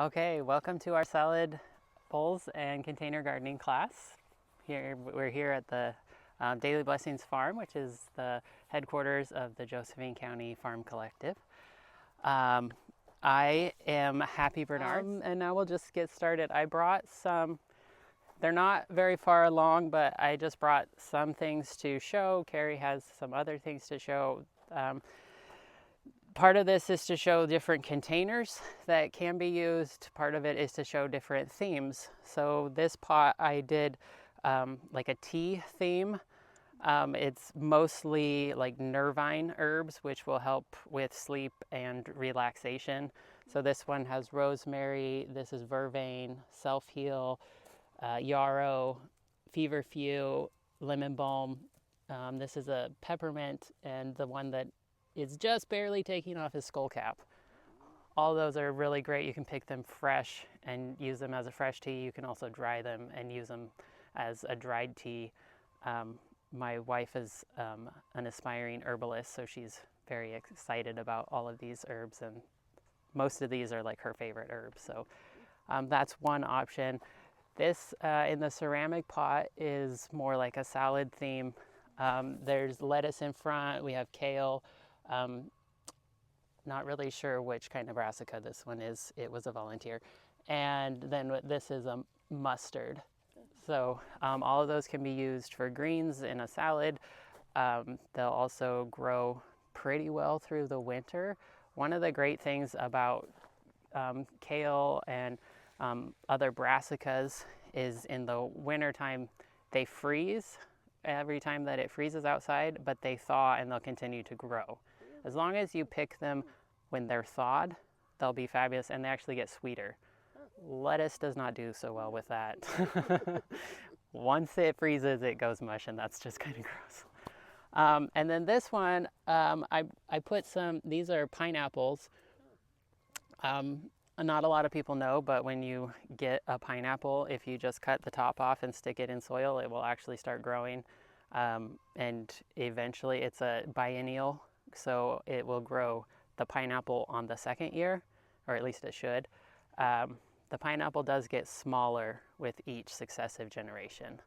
Okay, welcome to our salad bowls and container gardening class. We're here at the Daily Blessings Farm, which is the headquarters of the Josephine County Farm Collective. I am Happy Bernard, and now we'll just get started. I brought some, they're not very far along, but I just brought some things to show. Carrie has some other things to show. Part of this is to show different containers that can be used. Part of it is to show different themes. So this pot I did like a tea theme. It's mostly like nervine herbs, which will help with sleep and relaxation. So this one has rosemary, this is vervain, self-heal, yarrow, feverfew, lemon balm. This is a peppermint, and the one that is just barely taking off his skull cap. All those are really great. You can pick them fresh and use them as a fresh tea. You can also dry them and use them as a dried tea. My wife is an aspiring herbalist, so she's very excited about all of these herbs, and most of these are like her favorite herbs. So that's one option. This in the ceramic pot is more like a salad theme. There's lettuce in front. We have kale. Not really sure which kind of brassica this one is. It was a volunteer. And then this is a mustard. So all of those can be used for greens in a salad. They'll also grow pretty well through the winter. One of the great things about kale and other brassicas is in the wintertime they freeze every time that it freezes outside, but they thaw and they'll continue to grow. As long as you pick them when they're thawed, they'll be fabulous, and they actually get sweeter. Lettuce does not do so well with that. Once it freezes, it goes mush, and that's just kind of gross. And then this one, I put some, these are pineapples. Not a lot of people know, but when you get a pineapple, if you just cut the top off and stick it in soil, it will actually start growing. And eventually it's a biennial, so it will grow the pineapple on the second year, or at least it should. The pineapple does get smaller with each successive generation.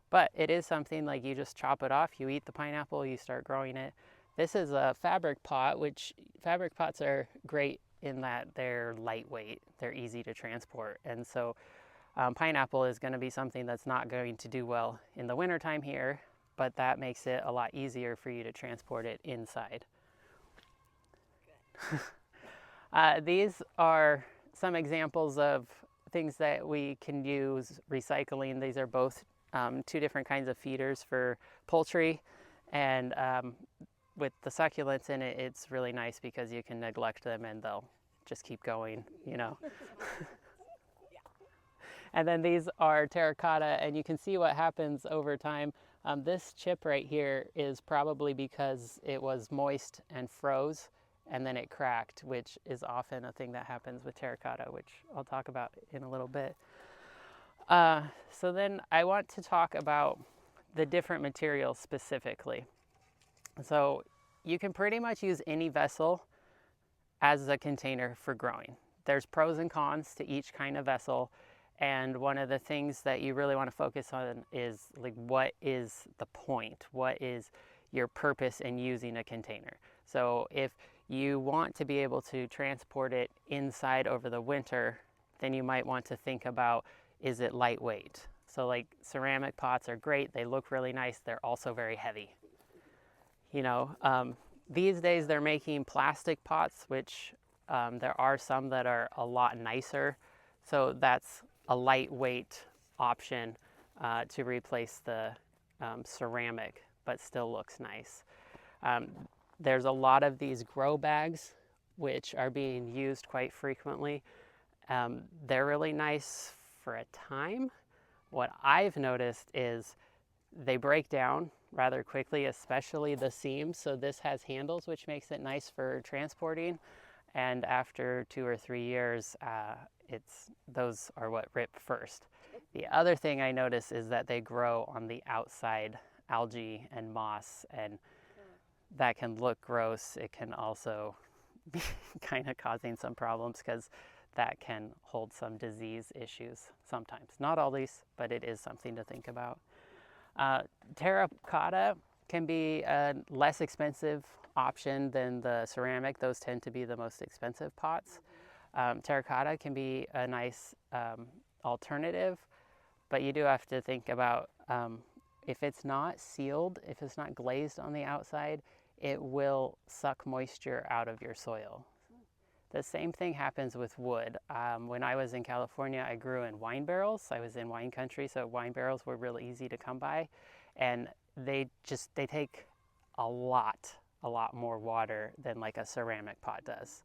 But it is something like you just chop it off, you eat the pineapple, you start growing it. This is a fabric pot, which fabric pots are great in that they're lightweight, they're easy to transport. And so pineapple is going to be something that's not going to do well in the wintertime here, but that makes it a lot easier for you to transport it inside. These are some examples of things that we can use recycling. These are both two different kinds of feeders for poultry, and with the succulents in it, it's really nice because you can neglect them and they'll just keep going, you know. And then these are terracotta, and you can see what happens over time. This chip right here is probably because it was moist and froze, and then it cracked, which is often a thing that happens with terracotta, which I'll talk about in a little bit. So then I want to talk about the different materials specifically. So you can pretty much use any vessel as a container for growing. There's pros and cons to each kind of vessel. And one of the things that you really want to focus on is like, what is the point? What is your purpose in using a container? So if you want to be able to transport it inside over the winter, then you might want to think about, is it lightweight? So like ceramic pots are great. They look really nice. They're also very heavy. You know, these days they're making plastic pots, which there are some that are a lot nicer. So that's a lightweight option to replace the ceramic, but still looks nice. There's a lot of these grow bags, which are being used quite frequently. They're really nice for a time. What I've noticed is they break down rather quickly, especially the seams. So this has handles, which makes it nice for transporting. And after 2 or 3 years, those are what rip first. The other thing I notice is that they grow on the outside, algae and moss, and that can look gross. It can also be kind of causing some problems because that can hold some disease issues sometimes. Not always, but it is something to think about. Terracotta can be a less expensive option than the ceramic. Those tend to be the most expensive pots. Terracotta can be a nice alternative, but you do have to think about if it's not sealed, if it's not glazed on the outside, it will suck moisture out of your soil. The same thing happens with wood. When I was in California, I grew in wine barrels. I was in wine country, so wine barrels were really easy to come by, and they take a lot more water than like a ceramic pot does.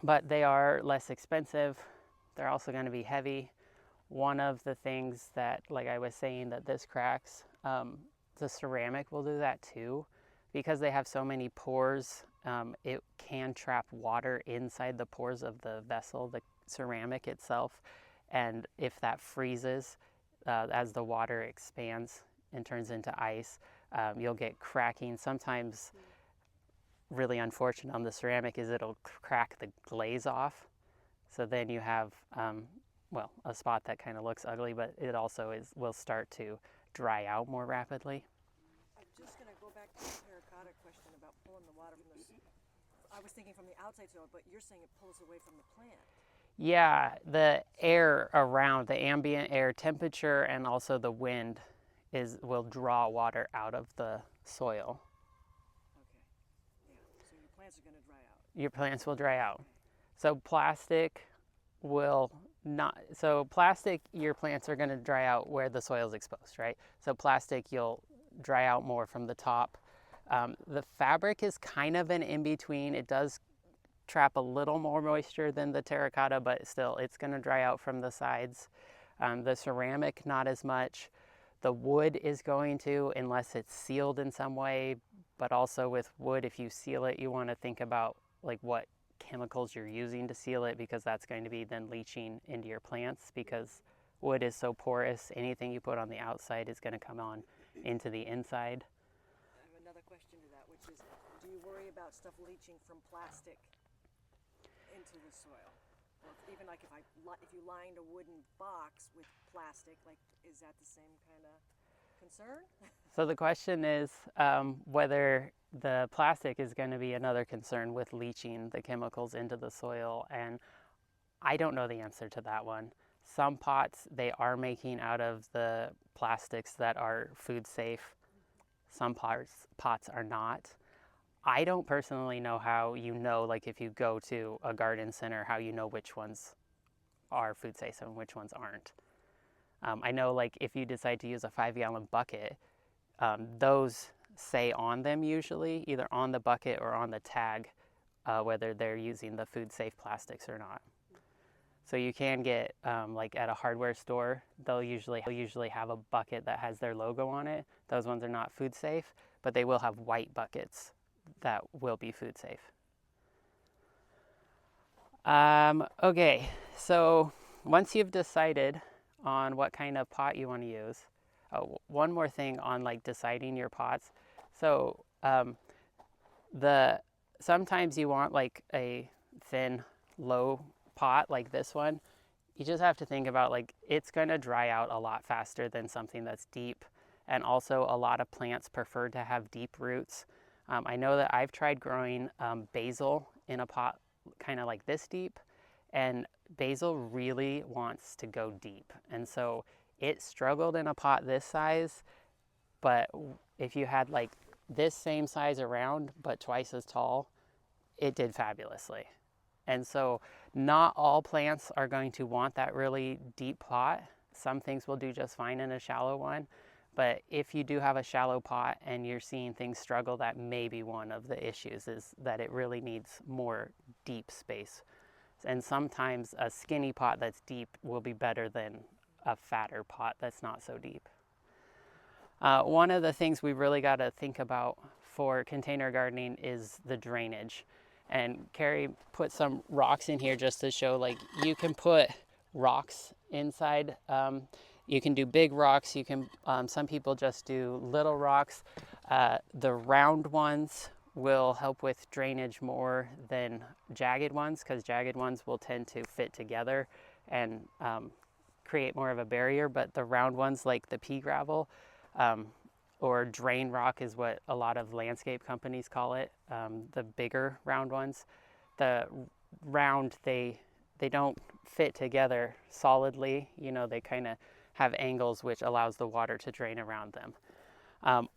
But they are less expensive. They're also going to be heavy. One of the things that, like I was saying, that this cracks, the ceramic will do that too. Because they have so many pores, it can trap water inside the pores of the vessel, the ceramic itself. And if that freezes, as the water expands and turns into ice, you'll get cracking. Sometimes, really unfortunate on the ceramic is it'll crack the glaze off. So then you have, well, a spot that kind of looks ugly, but it also will start to dry out more rapidly. I'm just going to go back to the terracotta question about pulling the water from the... I was thinking from the outside soil, but you're saying it pulls away from the plant. Yeah, the air around, the ambient air temperature and also the wind will draw water out of the soil. Okay. Yeah. So your plants are going to dry out. Your plants will dry out. So plastic will not, so plastic, your plants are going to dry out where the soil is exposed, right? So plastic, you'll dry out more from the top. The fabric is kind of an in-between. It does trap a little more moisture than the terracotta, but still it's going to dry out from the sides. The ceramic, not as much. The wood is going to, unless it's sealed in some way, but also with wood, if you seal it, you want to think about like what chemicals you're using to seal it, because that's going to be then leaching into your plants, because wood is so porous. Anything you put on the outside is going to come on into the inside. I have another question to that, which is, do you worry about stuff leaching from plastic into the soil? Or even like if you lined a wooden box with plastic, like, is that the same kind of concern? So the question is whether the plastic is going to be another concern with leaching the chemicals into the soil, and I don't know the answer to that one. Some pots they are making out of the plastics that are food safe. Some pots are not. I don't personally know how you know, like if you go to a garden center, how you know which ones are food safe and which ones aren't. I know like if you decide to use a 5-gallon bucket, those say on them usually, either on the bucket or on the tag, whether they're using the food safe plastics or not. So you can get, like at a hardware store, they'll usually have a bucket that has their logo on it. Those ones are not food safe, but they will have white buckets that will be food safe. Okay, so once you've decided on what kind of pot you want to use, one more thing on like deciding your pots. So sometimes you want like a thin, low pot like this one. You just have to think about like it's going to dry out a lot faster than something that's deep, and also a lot of plants prefer to have deep roots. I know that I've tried growing basil in a pot kind of like this deep, and basil really wants to go deep, and so it struggled in a pot this size, but if you had like this same size around but twice as tall, it did fabulously. And so not all plants are going to want that really deep pot. Some things will do just fine in a shallow one, but if you do have a shallow pot and you're seeing things struggle, that may be one of the issues, is that it really needs more deep space. And sometimes a skinny pot that's deep will be better than a fatter pot that's not so deep. One of the things we really got to think about for container gardening is the drainage. And Carrie put some rocks in here just to show, like, you can put rocks inside. You can do big rocks. You can. Some people just do little rocks. The round ones will help with drainage more than jagged ones, because jagged ones will tend to fit together and create more of a barrier. But the round ones, like the pea gravel, or drain rock is what a lot of landscape companies call it, the bigger round ones, the round, they don't fit together solidly. You know, they kind of have angles, which allows the water to drain around them.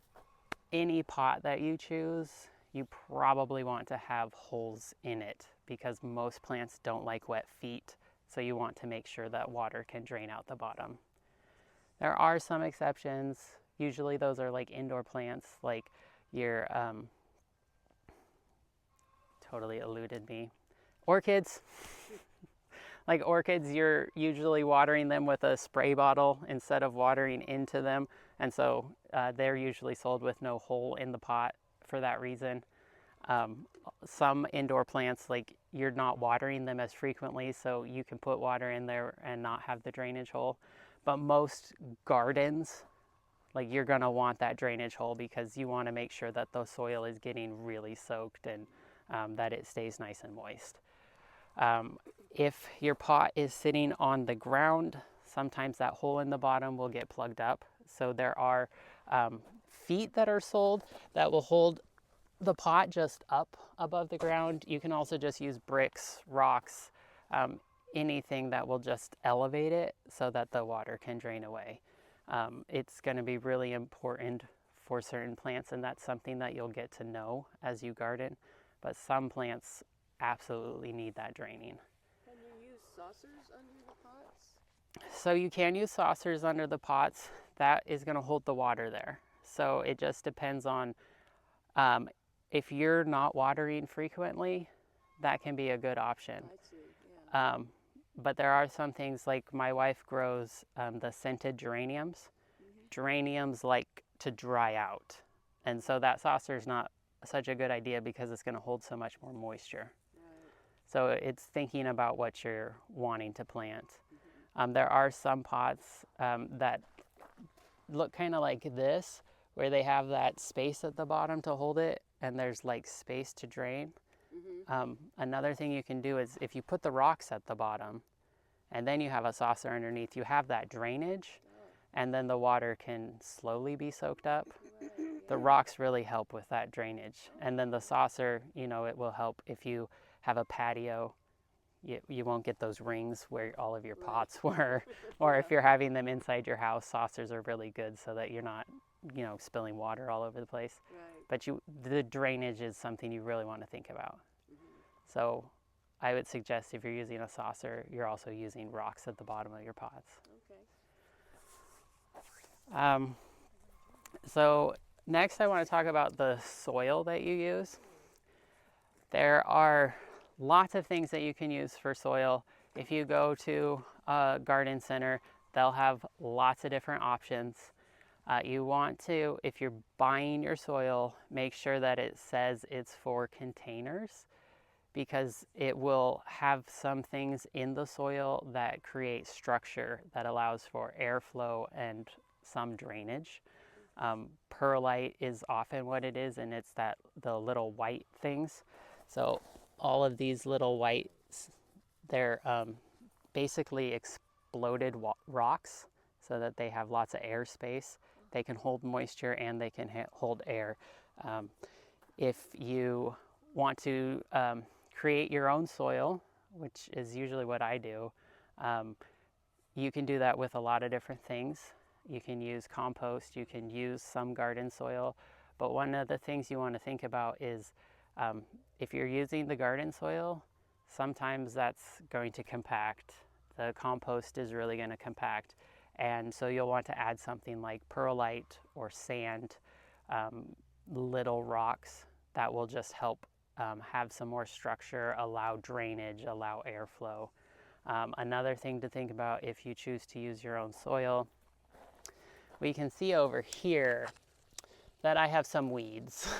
Any pot that you choose, you probably want to have holes in it, because most plants don't like wet feet. So you want to make sure that water can drain out the bottom. There are some exceptions. Usually those are like indoor plants, like your, totally eluded me, orchids. Like orchids, you're usually watering them with a spray bottle instead of watering into them. And so they're usually sold with no hole in the pot for that reason. Some indoor plants, like, you're not watering them as frequently, so you can put water in there and not have the drainage hole. But most gardens, like, you're gonna want that drainage hole, because you wanna make sure that the soil is getting really soaked and that it stays nice and moist. If your pot is sitting on the ground, sometimes that hole in the bottom will get plugged up. So there are feet that are sold that will hold the pot just up above the ground. You can also just use bricks, rocks, anything that will just elevate it so that the water can drain away. It's going to be really important for certain plants, and that's something that you'll get to know as you garden. But some plants absolutely need that draining. Can you use saucers under the pots? So you can use saucers under the pots. That is going to hold the water there. So it just depends on, if you're not watering frequently, that can be a good option. I see, yeah. But there are some things, like my wife grows the scented geraniums. Geraniums like to dry out. And so that saucer is not such a good idea, because it's going to hold so much more moisture. So it's thinking about what you're wanting to plant. There are some pots that look kind of like this, where they have that space at the bottom to hold it, and there's like space to drain. Another thing you can do is, if you put the rocks at the bottom and then you have a saucer underneath, you have that drainage, and then the water can slowly be soaked up. The rocks really help with that drainage. And then the saucer, you know, it will help if you have a patio. You won't get those rings where all of your pots were. Or if you're having them inside your house, saucers are really good so that you're not, you know, spilling water all over the place. But the drainage is something you really want to think about. So I would suggest, if you're using a saucer, you're also using rocks at the bottom of your pots. So next I want to talk about the soil that you use. There are lots of things that you can use for soil. If you go to a garden center, they'll have lots of different options. You want to, if you're buying your soil, make sure that it says it's for containers, because it will have some things in the soil that create structure that allows for airflow and some drainage. Perlite is often what it is, and it's the little white things. So all of these little whites, they're basically exploded rocks, so that they have lots of air space. They can hold moisture and they can hold air. If you want to create your own soil, which is usually what I do, you can do that with a lot of different things. You can use compost, you can use some garden soil, but one of the things you want to think about is, if you're using the garden soil, sometimes that's going to compact. The compost is really going to compact, and so you'll want to add something like perlite or sand, little rocks that will just help have some more structure, allow drainage, allow airflow. Another thing to think about if you choose to use your own soil, we can see over here that I have some weeds.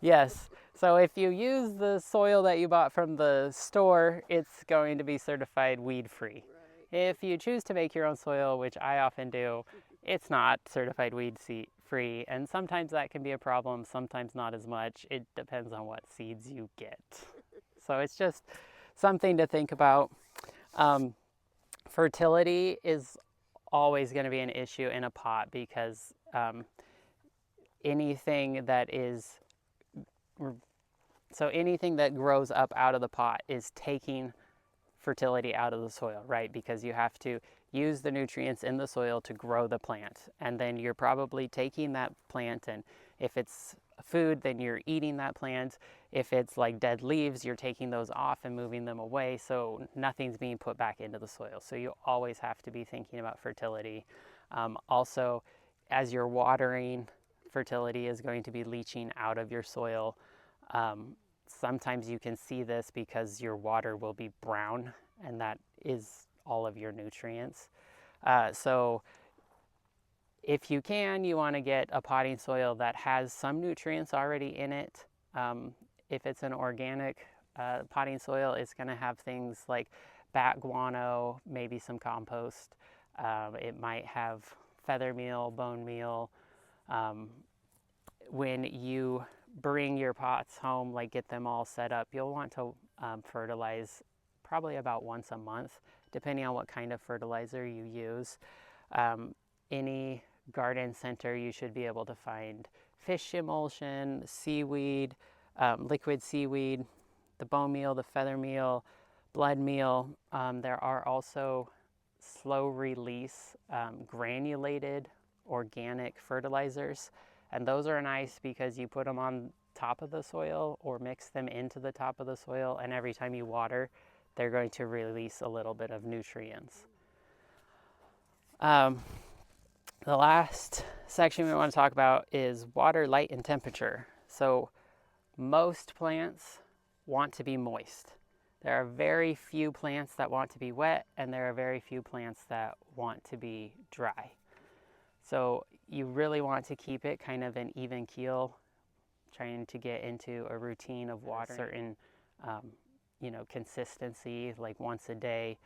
Yes, so if you use the soil that you bought from the store, it's going to be certified weed-free. If you choose to make your own soil, which I often do, it's not certified weed seed free, and sometimes that can be a problem, sometimes not as much. It depends on what seeds you get. So it's just something to think about. Fertility is always going to be an issue in a pot because anything that is anything that grows up out of the pot is taking fertility out of the soil, right? Because you have to use the nutrients in the soil to grow the plant. And then you're probably taking that plant, and if it's food, then you're eating that plant. If it's like dead leaves, you're taking those off and moving them away, so nothing's being put back into the soil. So you always have to be thinking about fertility. Also, as you're watering, fertility is going to be leaching out of your soil. Sometimes you can see this because your water will be brown, and that is all of your nutrients. So if you can, you want to get a potting soil that has some nutrients already in it. If it's an organic potting soil, it's going to have things like bat guano, maybe some compost. It might have feather meal, bone meal. When you bring your pots home, like get them all set up, you'll want to fertilize probably about once a month, depending on what kind of fertilizer you use. Any garden center, you should be able to find fish emulsion, seaweed, liquid seaweed, the bone meal, the feather meal, blood meal. There are also slow release granulated organic fertilizers, and those are nice because you put them on top of the soil or mix them into the top of the soil, and every time you water, they're going to release a little bit of nutrients. The last section we want to talk about is water, light, and temperature. So most plants want to be moist. There are very few plants that want to be wet, and there are very few plants that want to be dry. So you really want to keep it kind of an even keel, trying to get into a routine of water, certain consistency, like once a day.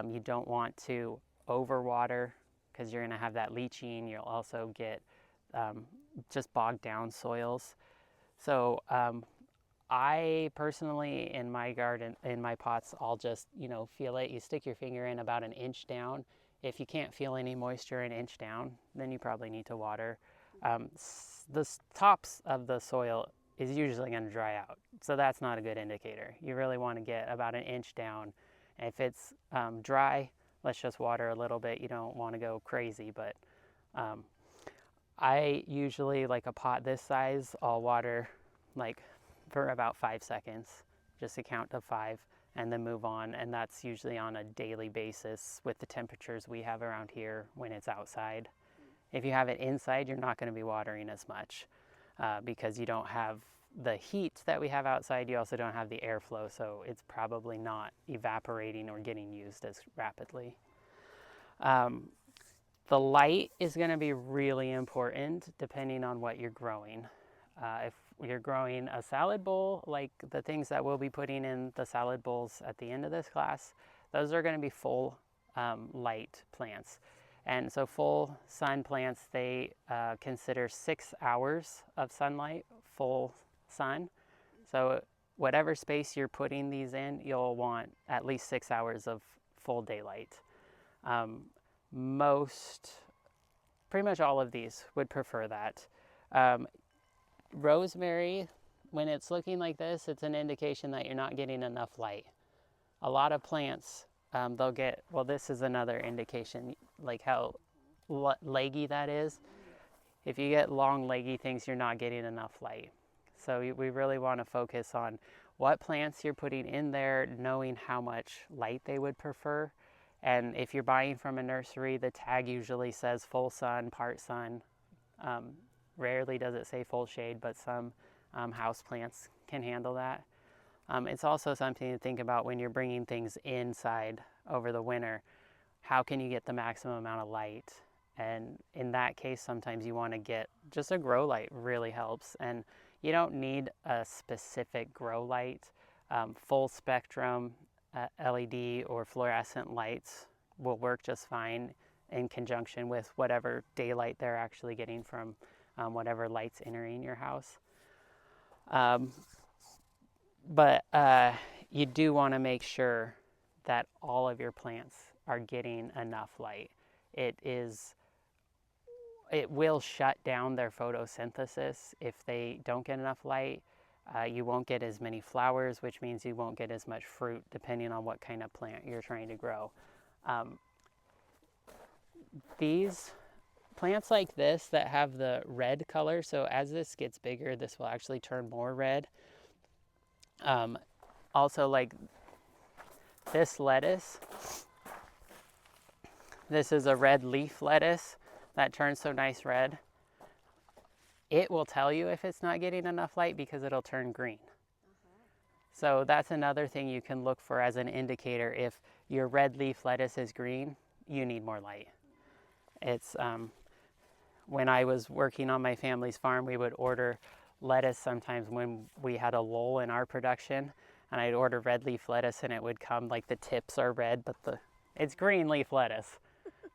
You don't want to overwater because you're going to have that leaching. You'll also get just bogged down soils. So I personally, in my garden, in my pots, I'll just, feel it. You stick your finger in about an inch down. If you can't feel any moisture an inch down, then you probably need to water. The tops of the soil is usually going to dry out, so that's not a good indicator. You really want to get about an inch down. And if it's dry, let's just water a little bit. You don't want to go crazy, but I usually, like a pot this size, I'll water like for about 5 seconds, just to count to 5 and then move on. And that's usually on a daily basis with the temperatures we have around here when it's outside. If you have it inside, you're not going to be watering as much because you don't have the heat that we have outside. You also don't have the airflow, so it's probably not evaporating or getting used as rapidly. The light is going to be really important depending on what you're growing. If you're growing a salad bowl, like the things that we'll be putting in the salad bowls at the end of this class, those are going to be full light plants. And so full sun plants, they consider 6 hours of sunlight, full sun. So whatever space you're putting these in, you'll want at least 6 hours of full daylight. Pretty much all of these would prefer that. Rosemary, when it's looking like this, it's an indication that you're not getting enough light. A lot of plants, they'll get, well, this is another indication, like how leggy that is. If you get long leggy things, you're not getting enough light. So we really want to focus on what plants you're putting in there, knowing how much light they would prefer. And if you're buying from a nursery, the tag usually says full sun, part sun. Rarely does it say full shade, but some house plants can handle that. It's also something to think about when you're bringing things inside over the winter. How can you get the maximum amount of light? And in that case, sometimes you want to get just a grow light really helps. And you don't need a specific grow light. Full spectrum LED or fluorescent lights will work just fine. in conjunction with whatever daylight they're actually getting from whatever light's entering your house. But you do want to make sure that all of your plants are getting enough light. It will shut down their photosynthesis if they don't get enough light. You won't get as many flowers, which means you won't get as much fruit, depending on what kind of plant you're trying to grow. These plants like this that have the red color, so as this gets bigger, this will actually turn more red. Also, like this lettuce, this is a red leaf lettuce that turns so nice red. It will tell you if it's not getting enough light because it'll turn green. So that's another thing you can look for as an indicator. If your red leaf lettuce is green, you need more light. It's when I was working on my family's farm, we would order lettuce sometimes when we had a lull in our production, and I'd order red leaf lettuce and it would come like the tips are red, but it's green leaf lettuce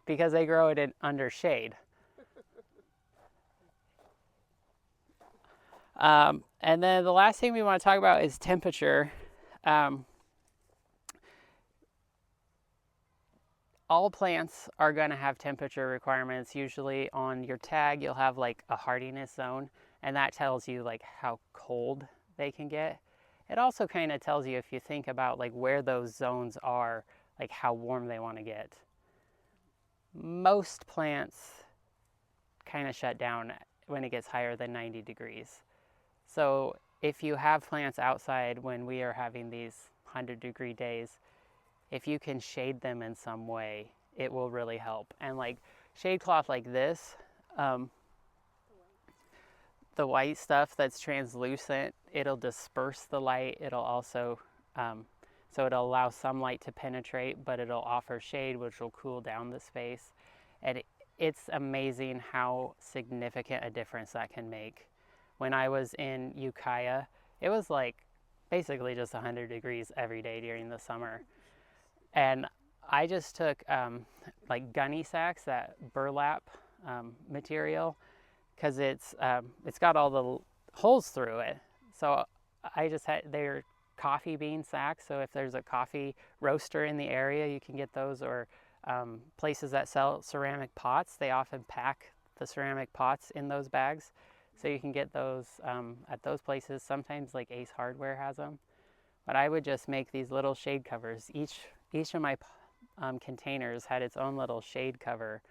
because they grow it under shade. And then the last thing we want to talk about is temperature. All plants are going to have temperature requirements. Usually on your tag, you'll have like a hardiness zone, and that tells you like how cold they can get. It also kind of tells you, if you think about like where those zones are, like how warm they want to get. Most plants kind of shut down when it gets higher than 90 degrees. So if you have plants outside when we are having these 100-degree days, if you can shade them in some way, it will really help. And like shade cloth like this, the white stuff that's translucent, it'll disperse the light. It'll also, so it'll allow some light to penetrate, but it'll offer shade, which will cool down the space. And it's amazing how significant a difference that can make. When I was in Ukiah, it was like basically just 100 degrees every day during the summer. And I just took like gunny sacks, that burlap material, because it's got all the holes through it. So I just had, they're coffee bean sacks. So if there's a coffee roaster in the area, you can get those, or places that sell ceramic pots, they often pack the ceramic pots in those bags. So you can get those at those places. Sometimes like Ace Hardware has them. But I would just make these little shade covers. Each of my containers had its own little shade cover.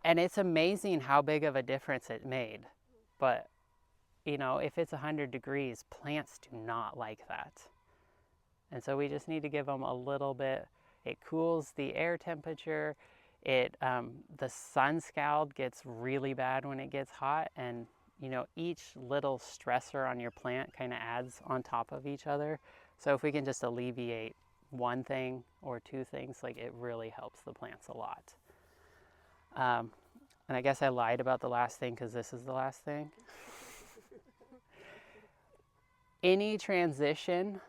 And it's amazing how big of a difference it made. But, you know, if it's 100 degrees, plants do not like that. And so we just need to give them a little bit. It cools the air temperature. The sun scald gets really bad when it gets hot. And, you know, each little stressor on your plant kind of adds on top of each other. So if we can just alleviate one thing or two things, like it really helps the plants a lot. And I guess I lied about the last thing because this is the last thing. Any transition,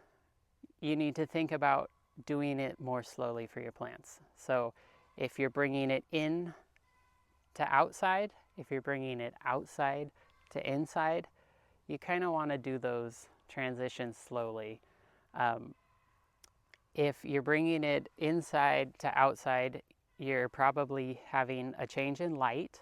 you need to think about doing it more slowly for your plants. So if you're bringing it in to outside, if you're bringing it outside to inside, you kind of want to do those transitions slowly. If you're bringing it inside to outside, you're probably having a change in light.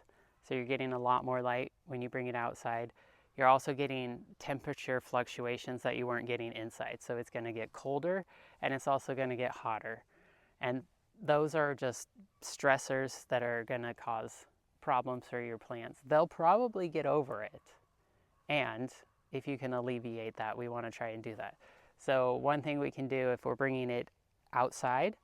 So you're getting a lot more light when you bring it outside. You're also getting temperature fluctuations that you weren't getting inside. So it's going to get colder and it's also going to get hotter. And those are just stressors that are going to cause problems for your plants. They'll probably get over it. And if you can alleviate that, we want to try and do that. So one thing we can do, if we're bringing it outside,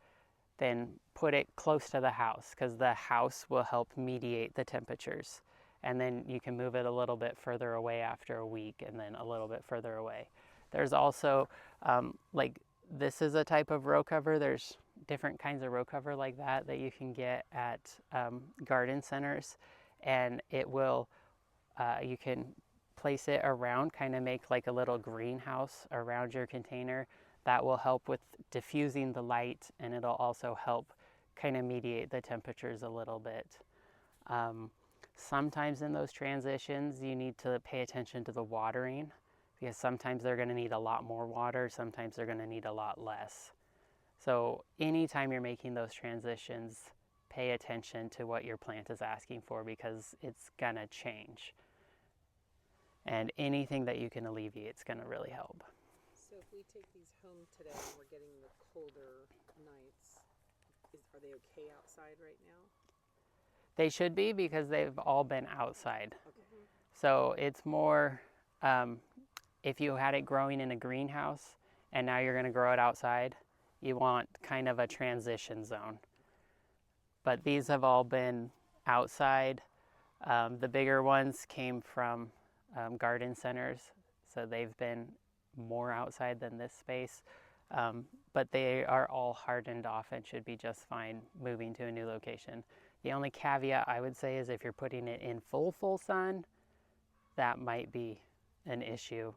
then put it close to the house, because the house will help mediate the temperatures. And then you can move it a little bit further away after a week, and then a little bit further away. There's also, like this is a type of row cover. There's different kinds of row cover like that you can get at garden centers. And it will, you can place it around, kind of make like a little greenhouse around your container. That will help with diffusing the light, and it'll also help kind of mediate the temperatures a little bit. Sometimes in those transitions, you need to pay attention to the watering, because sometimes they're going to need a lot more water, sometimes they're going to need a lot less. So anytime you're making those transitions, pay attention to what your plant is asking for, because it's going to change. And anything that you can alleviate is going to really help. So if we take these home today and we're getting the colder nights, are they okay outside right now? They should be, because they've all been outside. Okay. So it's more, if you had it growing in a greenhouse and now you're going to grow it outside, you want kind of a transition zone. But these have all been outside. The bigger ones came from garden centers, so they've been more outside than this space. But they are all hardened off and should be just fine moving to a new location. The only caveat I would say is if you're putting it in full sun, that might be an issue.